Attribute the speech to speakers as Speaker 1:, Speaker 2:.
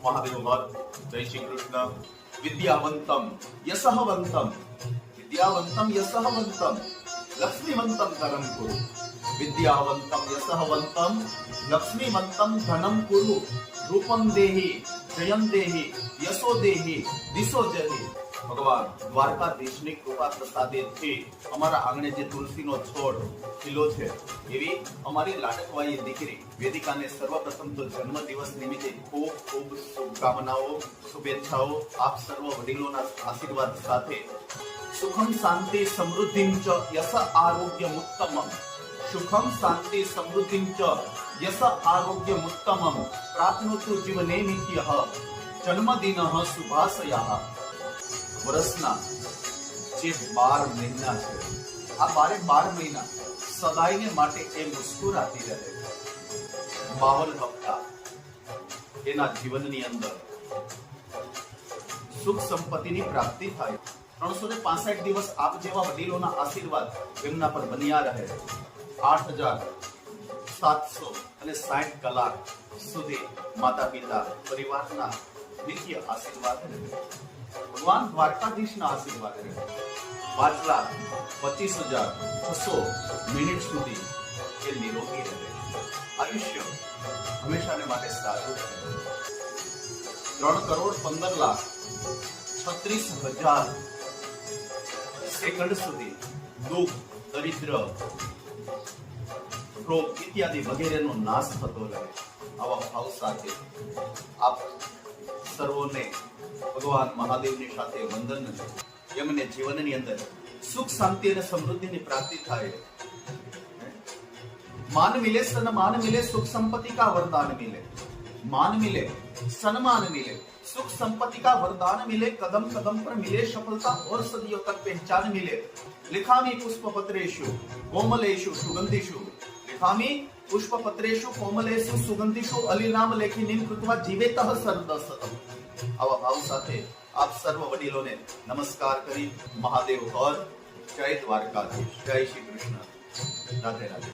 Speaker 1: महादेव हर जय श्री कृष्ण। विद्यावंतम यशवंतम, विद्यावंतम यशवंतम लक्ष्मीवंतम धनम कुरु। विद्यावंतम यशवंतम लक्ष्मीवंतम धनम कुरु। रूपम देहि जयम देहि यशो देहि दिशो जहि। भगवान દ્વારકાધીશની કૃપા પ્રસાદેથી અમારા આંગણે જે તુલસીનો છોડ ખીલો છે એવી અમારી લાડકવાઈ દીકરી વેદિકાને સર્વપ્રથમ તો જન્મદિવસ નિમિત્તે ખૂબ ખૂબ શુભકામનાઓ, શુભેચ્છાઓ આપ સર્વ વડીલોના આશીર્વાદ સાથે સુખમ શાંતિ સમૃદ્ધિમ ચ યશ આરોગ્યમુત્તમમ, સુખમ શાંતિ સમૃદ્ધિમ ચ યશ આરોગ્યમુત્તમમ પ્રાપ્નોતુ જીવને નિત્યઃ જન્મદિનઃ શુભાશયાઃ। વર્ષના જે 12 મહિના છે આ 12 મહિના સદાયને માટે એ મુસ્કુરાતી રહે। 52 હપ્તા એના જીવનની અંદર સુખ સંપત્તિની પ્રાપ્તિ થાય। 365 દિવસ આપ જેવા વડીલોના આશીર્વાદ એમના પર બન્યા રહે। 8760 કલાક સુધી માતા પિતા પરિવારના નિત્ય આશીર્વાદ રહે। ભગવાન દ્વારકાધીશના આશીર્વાદ રહે। 5,25,600 મિનિટ સુધી એ નિરોગી રહે। આયુષ્ય હંમેશાને માટે સારું રહે। 3,15,36,000 સેકન્ડ સુધી દુઃખ, દરિદ્ર, રોગ ઇત્યાદि વગેરેનો નાશ થતો રહે। આવા ભાવ સાથે આપ સર્વોને ભગવાન મહાદેવની સાથે વંદન છે। એમને જીવનની અંદર સુખ શાંતિ અને સમૃદ્ધિની પ્રાપ્તિ થાય। मान मिले सन्मान मिले सुख संपत्ति का वरदान मिले। मान मिले सम्मान मिले सुख संपत्ति का वरदान मिले। कदम कदम पर मिले सफलता और सदियों तक पहचान मिले। लिखामी पुष्पपत्रेषु कोमलेषु सुगंधिषु, लिखामी पुष्पपत्रेषु कोमलेषु सुगंधिषु अलिनाम लेखिनीं कृत्वा जीवेतः सर्वदशतम्। આવા ભાવ સાથે આપ સર્વ વડીલોને નમસ્કાર કરી મહાદેવ હર, જય દ્વારકાધીશ, જય શ્રી કૃષ્ણ, રાધે રાધે।